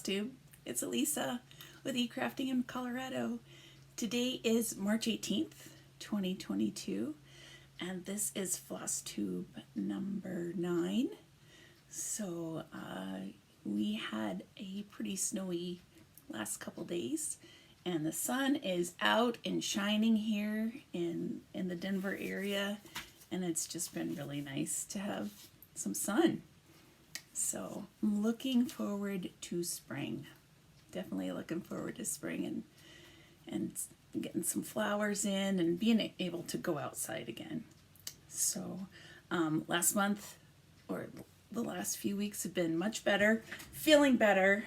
Flosstube. It's Elisa with eCrafting in Colorado. Today is March 18th, 2022, and this is Flosstube number 9. So we had a pretty snowy last couple days, and the sun is out and shining here in the Denver area, and it's just been really nice to have some sun. So I'm looking forward to spring. Definitely looking forward to spring and getting some flowers in and being able to go outside again. So last month, or the last few weeks, have been much better, feeling better,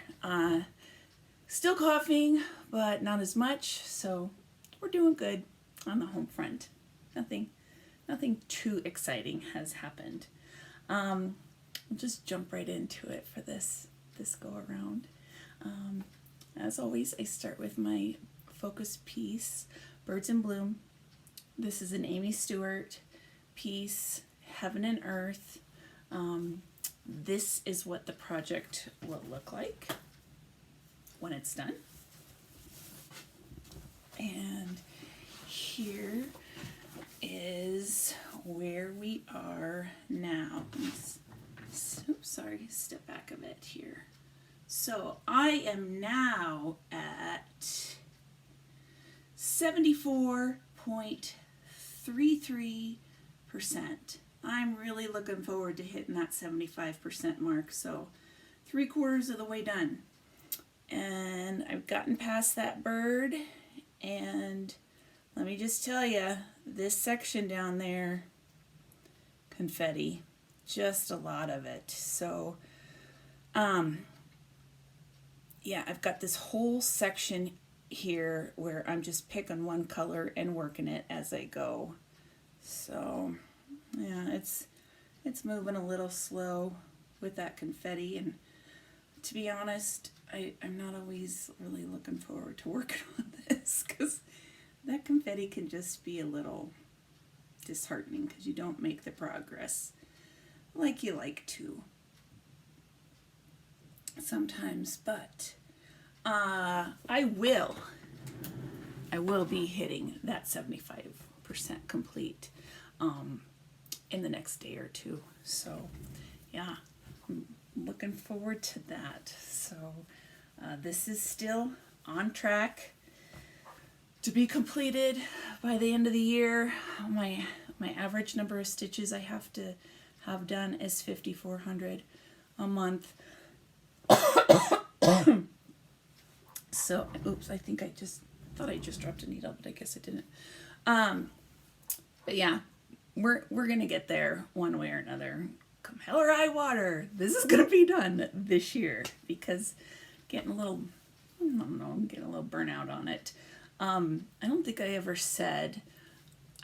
still coughing, but not as much. So we're doing good on the home front. Nothing too exciting has happened. I'll just jump right into it for this go around. As always, I start with my focus piece, Birds in Bloom. This is an Aimee Stuart piece, Heaven and Earth. This is what the project will look like when it's done. And here is where we are now. Oops, sorry, step back a bit here. So I am now at 74.33%. I'm really looking forward to hitting that 75% mark. So 3/4 of the way done. And I've gotten past that bird, and let me just tell you, this section down there, confetti, just a lot of it. So yeah, I've got this whole section here where I'm just picking one color and working it as I go. So yeah, it's moving a little slow with that confetti, and to be honest, I'm not always really looking forward to working on this, because that confetti can just be a little disheartening because you don't make the progress like you like to sometimes. But I will be hitting that 75% complete in the next day or two. So yeah, I'm looking forward to that. So this is still on track to be completed by the end of the year. My average number of stitches I have to have done is 5,400 a month. So, oops, I think I thought I just dropped a needle, but I guess I didn't. But yeah, we're gonna get there one way or another. Come hell or high water, this is gonna be done this year, because getting a little, I don't know, I'm getting a little burnout on it. I don't think I ever said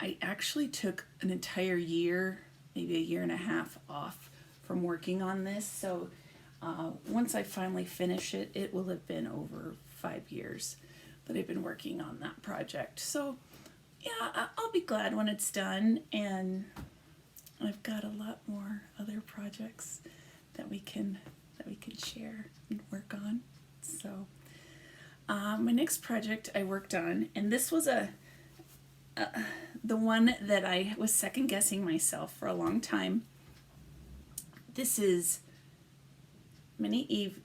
I actually took an entire year, maybe a year and a half off from working on this. So once I finally finish it, it will have been over 5 years that I've been working on that project. So yeah, I'll be glad when it's done, and I've got a lot more other projects that we can share and work on. So my next project I worked on, and this was the one that I was second guessing myself for a long time. This is Mini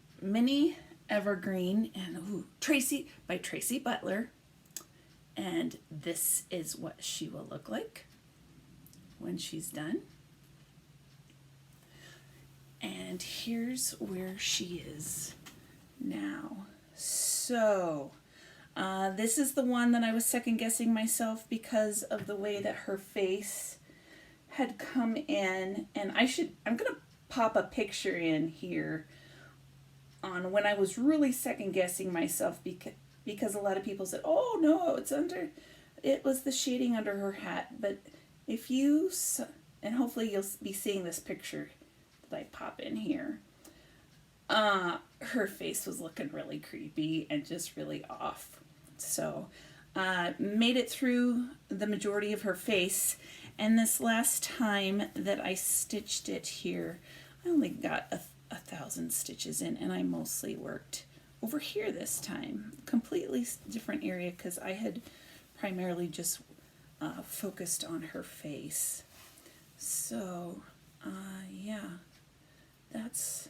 Evergreen and Tracy by Tracy Butler, and this is what she will look like when she's done. And here's where she is now. So this is the one that I was second guessing myself because of the way that her face had come in, and I'm gonna pop a picture in here on when I was really second guessing myself, because a lot of people said, oh no, it was the shading under her hat. But if you, and hopefully you'll be seeing this picture that I pop in here, her face was looking really creepy and just really off. So made it through the majority of her face, and this last time that I stitched it here, I only got a 1,000 stitches in, and I mostly worked over here this time. Completely different area because I had primarily just focused on her face. So, yeah, that's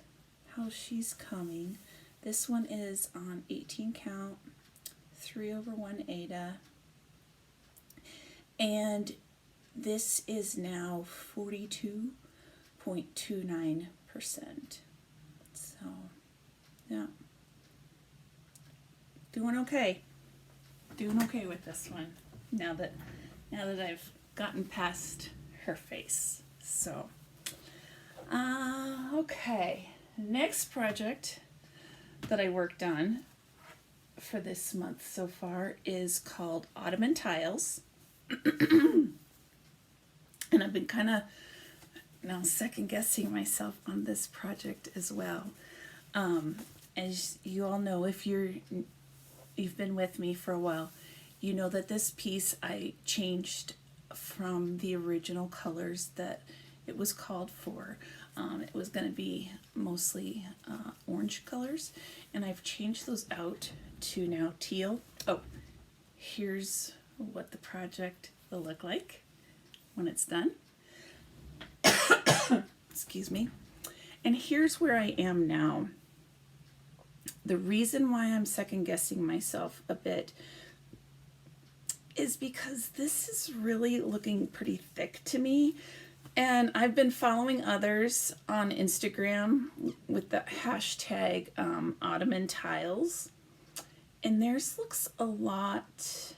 how she's coming. This one is on 18 count, 3/1 Aida, and this is now 42.29%. So, yeah, doing okay. Doing okay with this one. Now that I've gotten past her face. So, okay. Next project that I worked on for this month so far is called Ottoman Tiles. And I've been kind of now second guessing myself on this project as well. As you all know, if you've been with me for a while, you know that this piece I changed from the original colors that it was called for. It was going to be mostly orange colors, and I've changed those out to now teal. Oh, here's what the project will look like when it's done. Excuse me. And here's where I am now. The reason why I'm second guessing myself a bit is because this is really looking pretty thick to me. And I've been following others on Instagram with the hashtag Ottoman Tiles. And theirs looks a lot,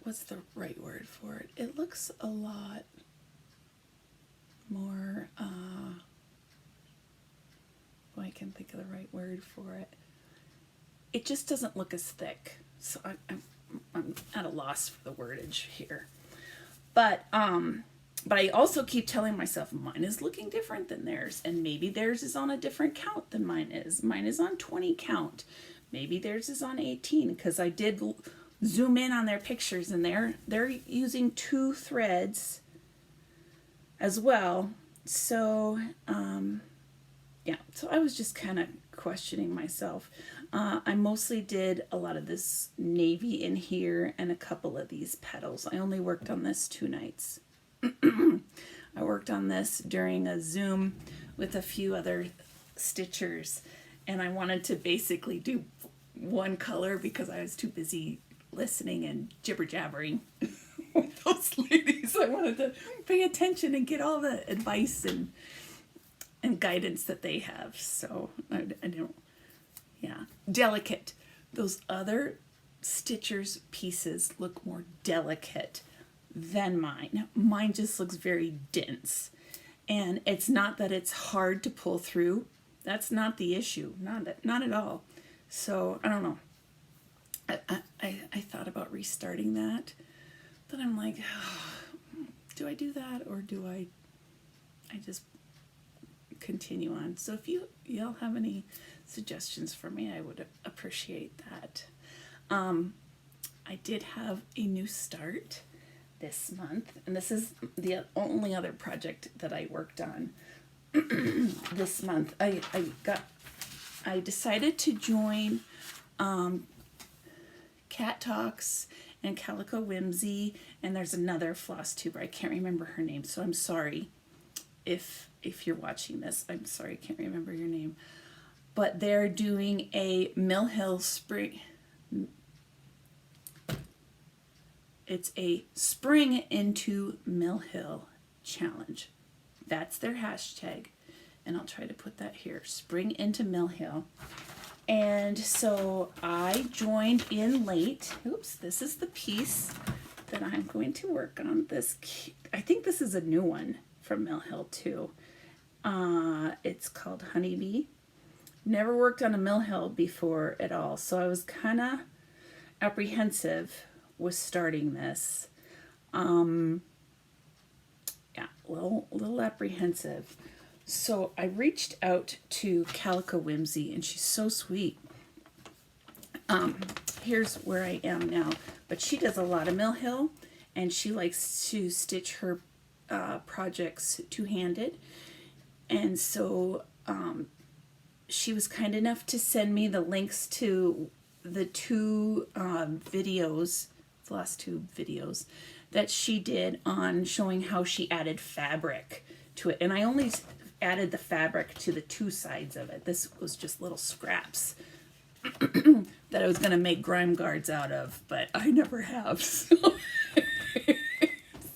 what's the right word for it? It looks a lot more, I can't think of the right word for it. It just doesn't look as thick. So I'm at a loss for the wordage here. But I also keep telling myself mine is looking different than theirs, and maybe theirs is on a different count than mine is. Mine is on 20 count. Maybe theirs is on 18, because I did zoom in on their pictures, and they're using 2 threads as well. So yeah, so I was just kind of questioning myself. I mostly did a lot of this navy in here and a couple of these petals. I only worked on this 2 nights. I worked on this during a Zoom with a few other stitchers, and I wanted to basically do one color because I was too busy listening and jibber-jabbering with those ladies. I wanted to pay attention and get all the advice and guidance that they have. So I don't, yeah, delicate. Those other stitchers pieces look more delicate than mine. Mine just looks very dense, and it's not that it's hard to pull through. That's not the issue. Not at all. So I don't know. I thought about restarting that, but I'm like, oh, do I do that, or do I just continue on? So if y'all have any suggestions for me, I would appreciate that. I did have a new start this month, and this is the only other project that I worked on this month. I decided to join Cat Talks and Calico Whimsy, and there's another Flosstuber. I can't remember her name, so I'm sorry if you're watching this. I'm sorry, I can't remember your name. But they're doing a Mill Hill spring. It's a Spring into Mill Hill challenge. That's their hashtag, and I'll try to put that here. Spring into Mill Hill. And so I joined in late. Oops, this is the piece that I'm going to work on. I think this is a new one from Mill Hill too. It's called Honeybee. Never worked on a Mill Hill before at all, so I was kind of apprehensive with starting this. Yeah, a little apprehensive. So I reached out to Calico Whimsy, and she's so sweet. Here's where I am now. But she does a lot of Mill Hill, and she likes to stitch her projects two-handed. And so she was kind enough to send me the links to the two videos, Flosstube videos, that she did on showing how she added fabric to it. And I only added the fabric to the two sides of it. This was just little scraps that I was going to make grime guards out of, but I never have.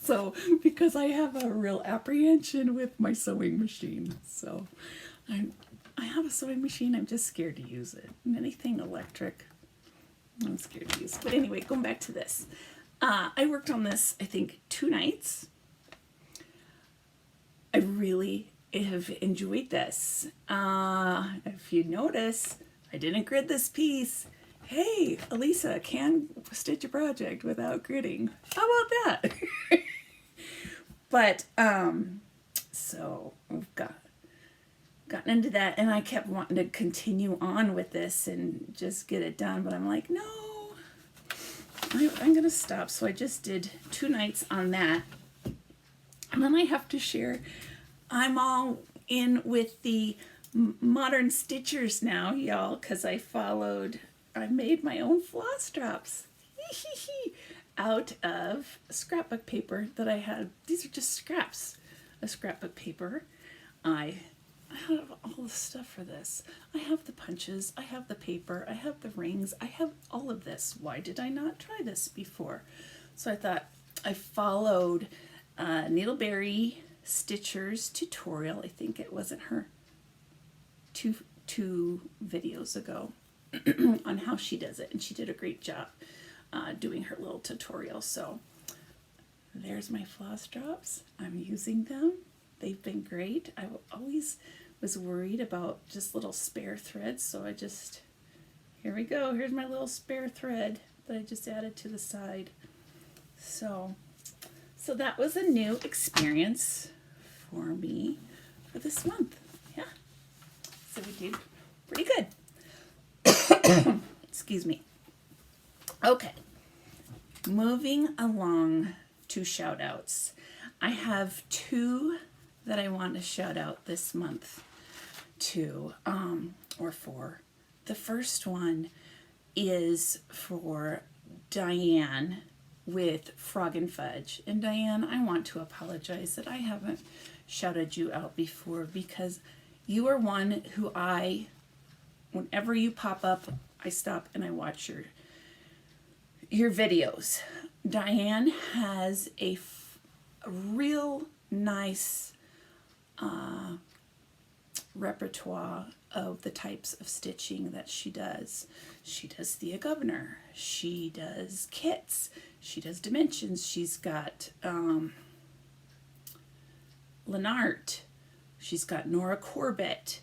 So because I have a real apprehension with my sewing machine. So I have a sewing machine, I'm just scared to use it. And anything electric, I'm scared to use. But anyway, going back to this. I worked on this, I think, 2 nights. I really have enjoyed this. If you notice, I didn't grid this piece. Hey, Elisa can stitch a project without gridding. How about that? But, so we've gotten into that, and I kept wanting to continue on with this and just get it done, but I'm like, no, I'm going to stop. So I just did 2 nights on that. And then I have to share, I'm all in with the modern stitchers now, y'all, because I made my own floss drops out of scrapbook paper that I had. These are just scraps of scrapbook paper. I have all the stuff for this. I have the punches, I have the paper, I have the rings, I have all of this. Why did I not try this before? So I thought, I followed Needleberry Stitcher's tutorial. I think it wasn't her two videos ago on how she does it, and she did a great job doing her little tutorial. So there's my floss drops. I'm using them. They've been great. I always was worried about just little spare threads, so I just, here we go. Here's my little spare thread that I just added to the side. So that was a new experience for me for this month. Yeah. So we did pretty good. Excuse me. Okay. Moving along to shout outs. I have 2 that I want to shout out this month to, or for. The first one is for Diane with Frog and Fudge. And Diane, I want to apologize that I haven't shouted you out before, because you are one who whenever you pop up, I stop and I watch your videos. Diane has a real nice repertoire of the types of stitching that she does. She does the governor, she does kits, she does dimensions, she's got Lenart, she's got Nora Corbett.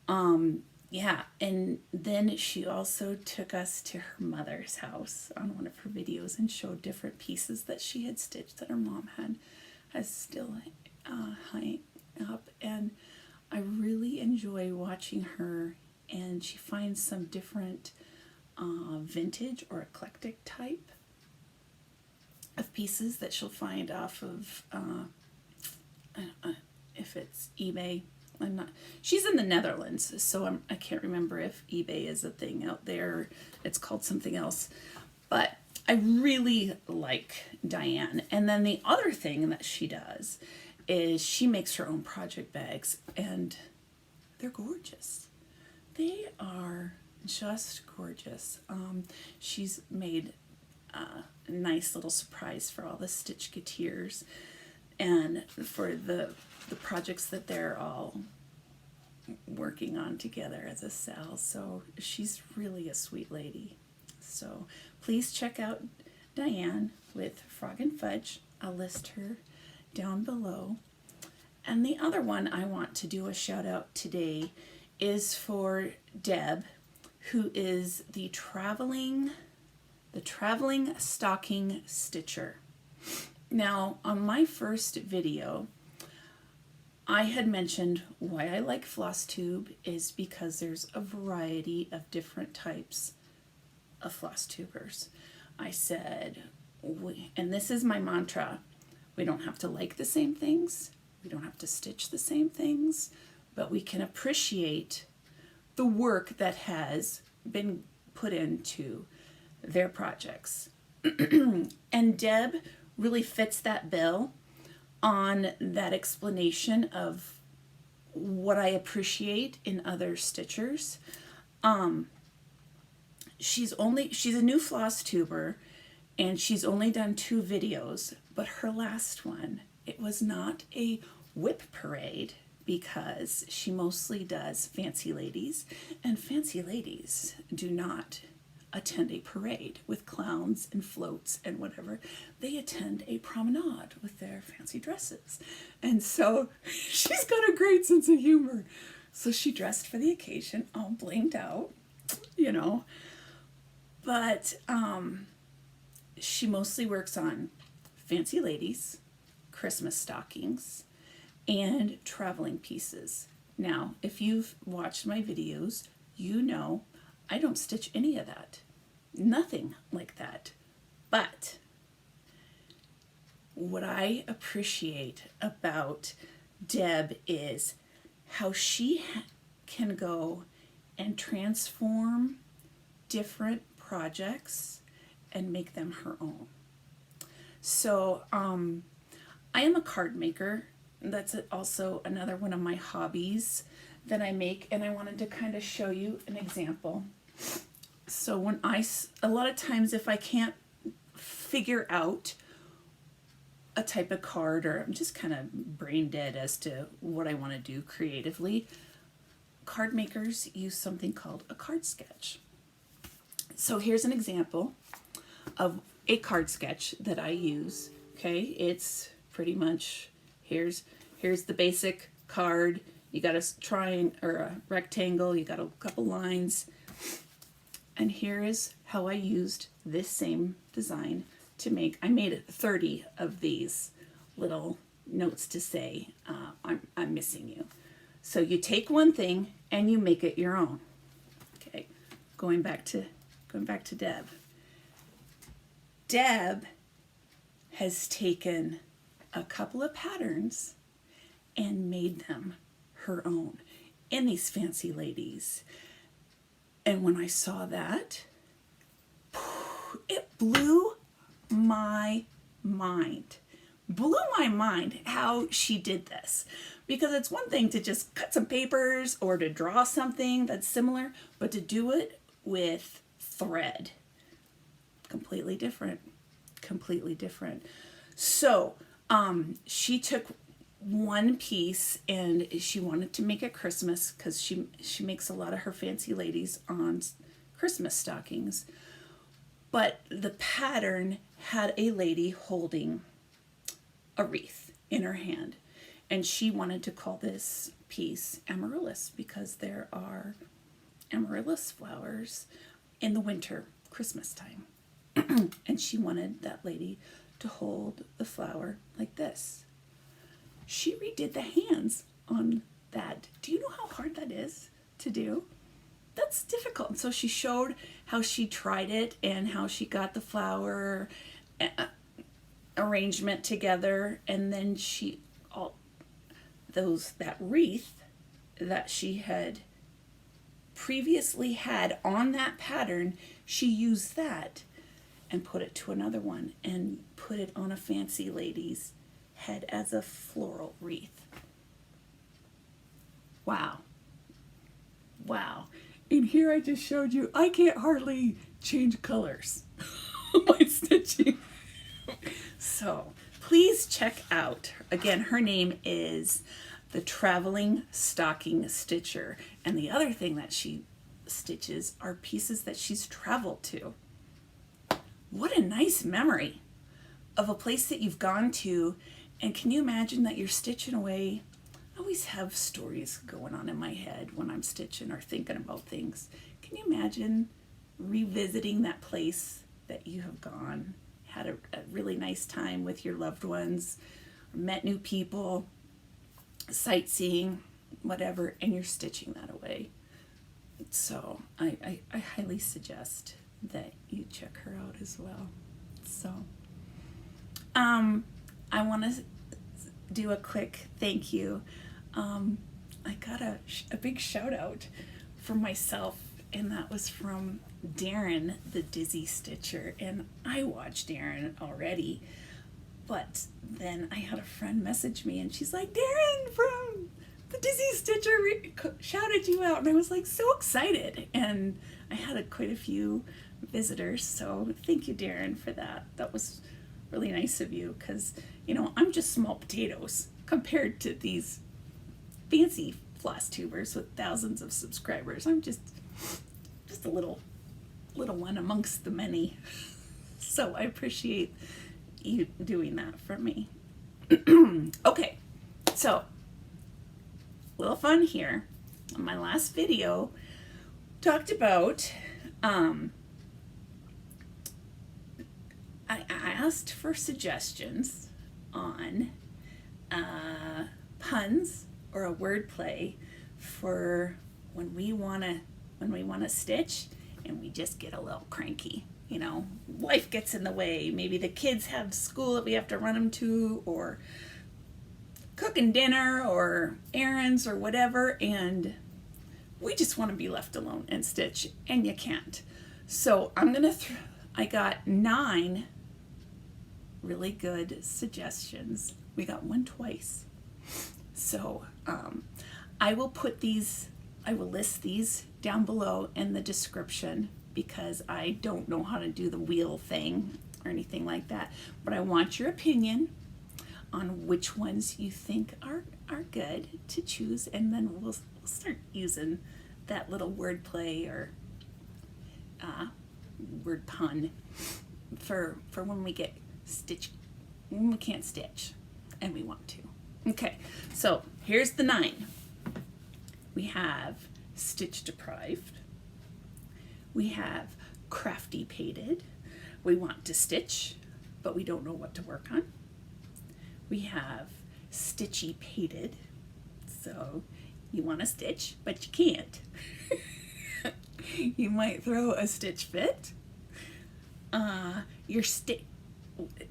Yeah, and then she also took us to her mother's house on one of her videos and showed different pieces that she had stitched that her mom has still hung up. And I really enjoy watching her, and she finds some different vintage or eclectic type of pieces that she'll find off of, if it's eBay. She's in the Netherlands, so I can't remember if eBay is a thing out there. It's called something else. But I really like Diane. And then the other thing that she does is she makes her own project bags, and they're gorgeous. They are just gorgeous. She's made a nice little surprise for all the Stitchketeers and for the projects that they're all working on together as a cell. So she's really a sweet lady. So please check out Diane with Frog and Fudge. I'll list her down below. And the other one I want to do a shout out today is for Deb, who is the traveling stocking stitcher. Now, on my first video, I had mentioned why I like Flosstube is because there's a variety of different types of Flosstubers. I said, and this is my mantra, we don't have to like the same things, we don't have to stitch the same things, but we can appreciate the work that has been put into their projects. And Deb really fits that bill on that explanation of what I appreciate in other stitchers. She's a new floss tuber, and she's only done 2 videos, but her last one, it was not a whip parade, because she mostly does fancy ladies, and fancy ladies do not attend a parade with clowns and floats and whatever. They attend a promenade with their fancy dresses. And so she's got a great sense of humor. So she dressed for the occasion, all blinged out, you know. But she mostly works on fancy ladies, Christmas stockings, and traveling pieces. Now, if you've watched my videos, you know I don't stitch any of that. Nothing like that. But what I appreciate about Deb is how she can go and transform different projects and make them her own. So I am a card maker. That's also another one of my hobbies that I make, and I wanted to kind of show you an example. So when a lot of times if I can't figure out a type of card, or I'm just kind of brain dead as to what I want to do creatively, card makers use something called a card sketch. So here's an example of a card sketch that I use. Okay, it's pretty much, here's the basic card. You got a triangle or a rectangle, you got a couple lines. And here is how I used this same design to make. I made 30 of these little notes to say, I'm missing you. So you take one thing and you make it your own. Okay, going back to Deb. Deb has taken a couple of patterns and made them her own in these fancy ladies. And when I saw that, it blew my mind. Blew my mind how she did this. Because it's one thing to just cut some papers or to draw something that's similar, but to do it with thread, completely different. Completely different. So she took one piece and she wanted to make it Christmas, because she makes a lot of her fancy ladies on Christmas stockings. But the pattern had a lady holding a wreath in her hand, and she wanted to call this piece Amaryllis, because there are amaryllis flowers in the winter, Christmas time. And she wanted that lady to hold the flower like this. She redid the hands on that. Do you know how hard that is to do? That's difficult. So she showed how she tried it and how she got the flower arrangement together, and then that wreath that she had previously had on that pattern, she used that and put it to another one and put it on a fancy lady's head as a floral wreath. Wow. Wow. And here I just showed you, I can't hardly change colors by stitching. So please check out, again, her name is the Traveling Stocking Stitcher. And the other thing that she stitches are pieces that she's traveled to. What a nice memory of a place that you've gone to. And can you imagine that you're stitching away? I always have stories going on in my head when I'm stitching or thinking about things. Can you imagine revisiting that place that you have gone, had a really nice time with your loved ones, met new people, sightseeing, whatever, and you're stitching that away? So I highly suggest that you check her out as well. So I want to do a quick thank you. I got a big shout out for myself, and that was from Darren, the Dizzy Stitcher. And I watched Darren already, but then I had a friend message me, and she's like, Darren from the Dizzy Stitcher shouted you out, and I was like so excited, and I had quite a few visitors, so thank you, Darren, for that. That was really nice of you, because, you know, I'm just small potatoes compared to these fancy Flosstubers with thousands of subscribers. I'm just a little one amongst the many. So I appreciate you doing that for me. Okay, so a little fun here. My last video talked about I asked for suggestions on puns or a wordplay for when we wanna stitch and we just get a little cranky. You know, life gets in the way. Maybe the kids have school that we have to run them to, or cooking dinner, or errands, or whatever, and we just want to be left alone and stitch, and you can't. So I'm gonna I got 9 really good suggestions. We got one twice. So I will list these down below in the description, because I don't know how to do the wheel thing or anything like that. But I want your opinion on which ones you think are good to choose, and then we'll start using that little wordplay or word pun for when we get when we can't stitch and we want to. Okay, so here's the 9. We have stitch deprived. We have crafti-pated. We want to stitch, but we don't know what to work on. We have stitchi-pated. So you want to stitch, but you can't. You might throw a stitch fit.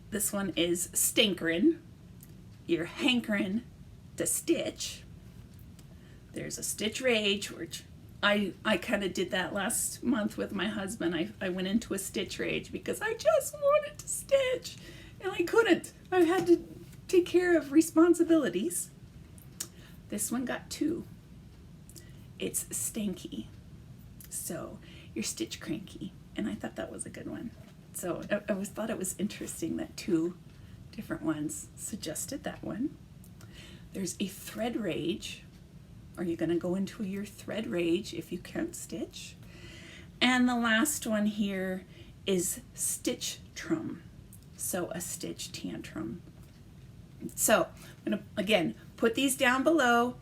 This one is Stankerin. You're hankering to stitch. There's a stitch rage, which I kind of did that last month with my husband. I went into a stitch rage because I just wanted to stitch and I couldn't. I had to take care of responsibilities. This one got 2. It's Stanky. So you're stitch cranky, and I thought that was a good one. So I always thought it was interesting that 2 different ones suggested that one. There's a thread rage. Are you going to go into your thread rage if you can't stitch? And the last one here is Stitchtrum. So a stitch tantrum. So I'm going to, again, put these down below.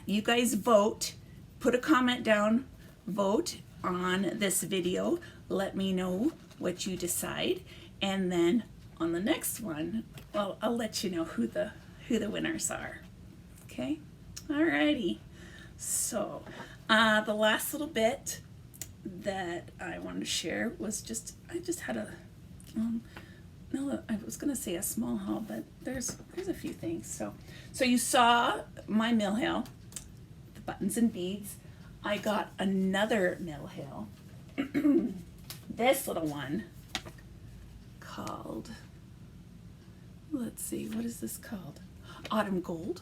You guys vote. Put a comment down. Vote on this video. Let me know what you decide. And then on the next one, well, I'll let you know who the winners are. Okay? Alrighty. So the last little bit that I wanted to share was I just had a no, I was gonna say a small haul, but there's a few things. So you saw my mill haul, the buttons and beads. I got another mill haul. This little one called, let's see, what is this called? Autumn Gold.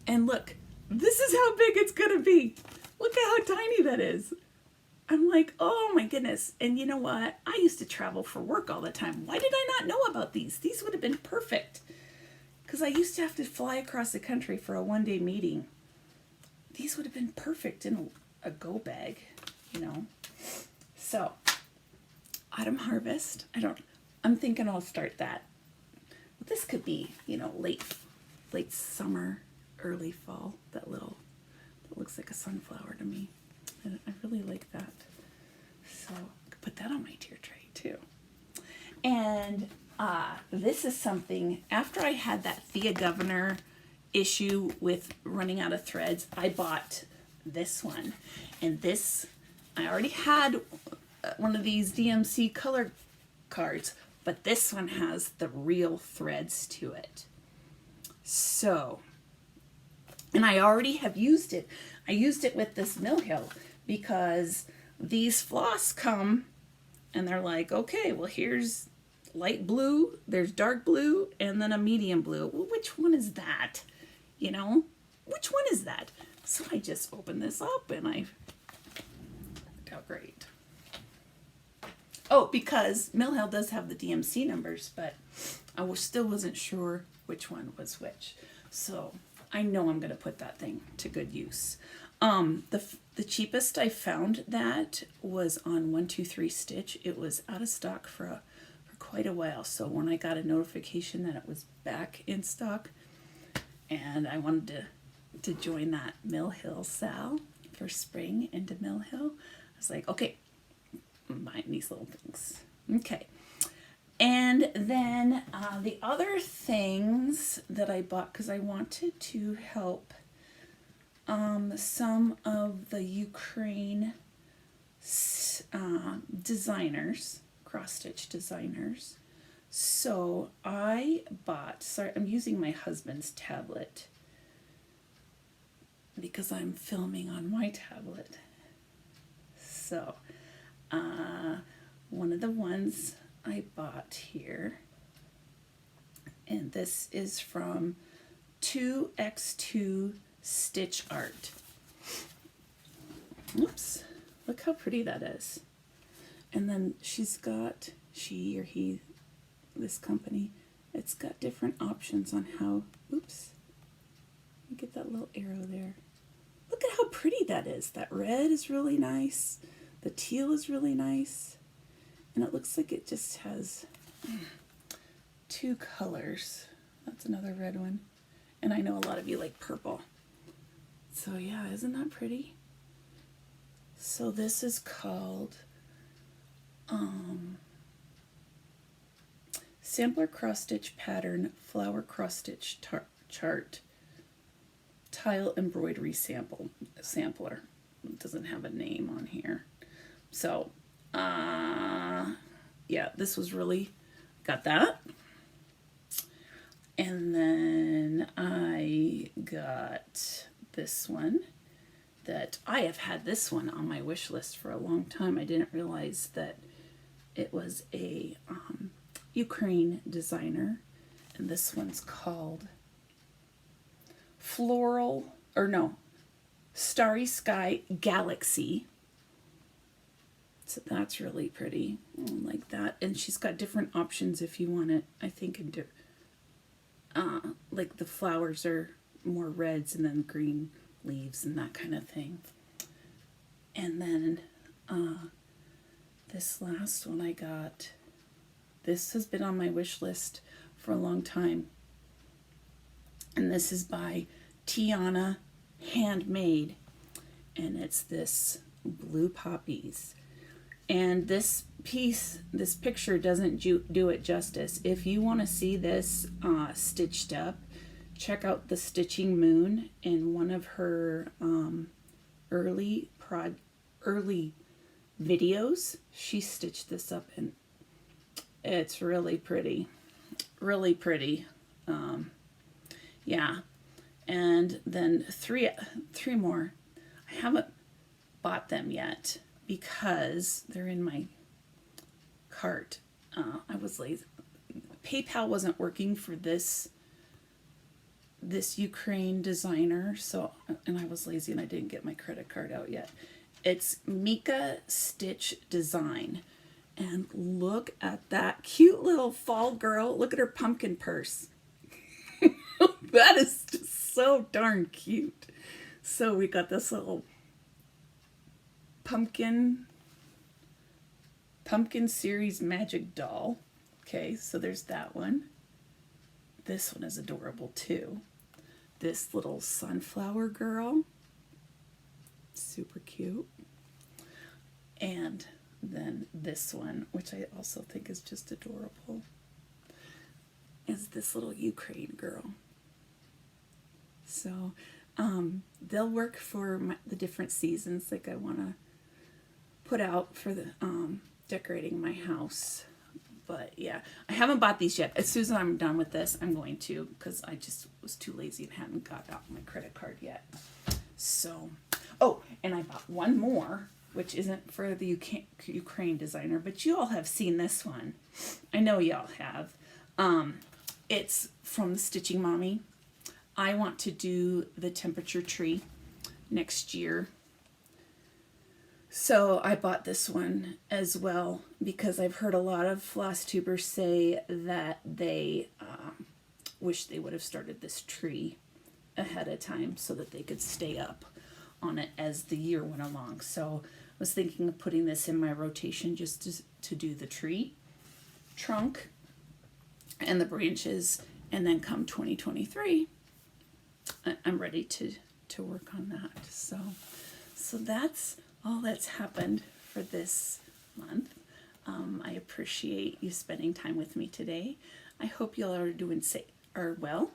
And look, this is how big it's gonna be. Look at how tiny that is. I'm like, oh my goodness. And you know what? I used to travel for work all the time. Why did I not know about these? These would have been perfect. Because I used to have to fly across the country for a one-day meeting. These would have been perfect in a go bag, you know. So, Autumn Harvest. I'm thinking I'll start that. But this could be, you know, late summer, early fall. That looks like a sunflower to me. And I really like that. So I could put that on my tier tray too. And this is something, after I had that Thea Governor issue with running out of threads, I bought this one. And this, I already had one of these DMC color cards, but this one has the real threads to it. So, and I already have used it. I used it with this Mill Hill because these floss come and they're like, okay, well, here's light blue, there's dark blue, and then a medium blue. Well, which one is that? You know, which one is that? So I just opened this up and I worked out great. Oh, because Mill Hill does have the DMC numbers, but I still wasn't sure which one was which. So I know I'm going to put that thing to good use. The cheapest I found that was on 123 Stitch. It was out of stock for quite a while. So when I got a notification that it was back in stock, and I wanted to join that Mill Hill sale for spring into Mill Hill, I was like, okay, I'm buying these little things. Okay. And then the other things that I bought, because I wanted to help some of the Ukraine designers, cross-stitch designers. So I bought, sorry, I'm using my husband's tablet because I'm filming on my tablet. So one of the ones I bought here, and this is from 2x2 Stitch Art. Oops, look how pretty that is. And then she's got, she or he, this company, it's got different options on how, oops, you get that little arrow there. Look at how pretty that is. That red is really nice. The teal is really nice. And it looks like it just has two colors. That's another red one. And I know a lot of you like purple. So yeah, isn't that pretty? So this is called Sampler Cross Stitch Pattern Flower Cross Stitch Chart Tile Embroidery Sampler. It doesn't have a name on here. So yeah, this was really, got that. And then I got this one that I have had this one on my wish list for a long time. I didn't realize that it was a Ukraine designer, and this one's called Starry Sky Galaxy. So that's really pretty, like that. And she's got different options if you want it, I think, like the flowers are more reds and then green leaves and that kind of thing. And then this last one I got, this has been on my wish list for a long time. And this is by Tiana Handmade. And it's this Blue Poppies. And this piece, this picture doesn't do it justice. If you want to see this stitched up, check out the Stitching Moon in one of her early videos. She stitched this up and it's really pretty. Really pretty. Yeah. And then three more. I haven't bought them yet because they're in my cart. I was lazy. PayPal wasn't working for this Ukraine designer, so, and I was lazy and I didn't get my credit card out yet. It's Mika Stitch Design. And look at that cute little fall girl. Look at her pumpkin purse. That is just so darn cute. So we got this little pumpkin series magic doll. Okay, so there's that one. This one is adorable too. This little sunflower girl, super cute. And then this one, which I also think is just adorable, is this little Ukraine girl. So they'll work for the different seasons like I want to put out for the decorating my house. But yeah, I haven't bought these yet. As soon as I'm done with this, I'm going to, because I just was too lazy and hadn't got out my credit card yet. So Oh, and I bought one more, which isn't for the Ukraine designer, but you all have seen this one. I know y'all have. It's from the Stitching Mommy. I want to do the temperature tree next year. So I bought this one as well because I've heard a lot of Flosstubers say that they wish they would have started this tree ahead of time so that they could stay up on it as the year went along. So I was thinking of putting this in my rotation just to do the tree trunk and the branches, and then come 2023 I'm ready to work on that. So that's all that's happened for this month. I appreciate you spending time with me today. I hope you all are well.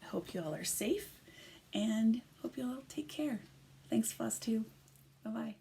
I hope you all are safe, and hope you all take care. Thanks, Flosstube. Bye-bye.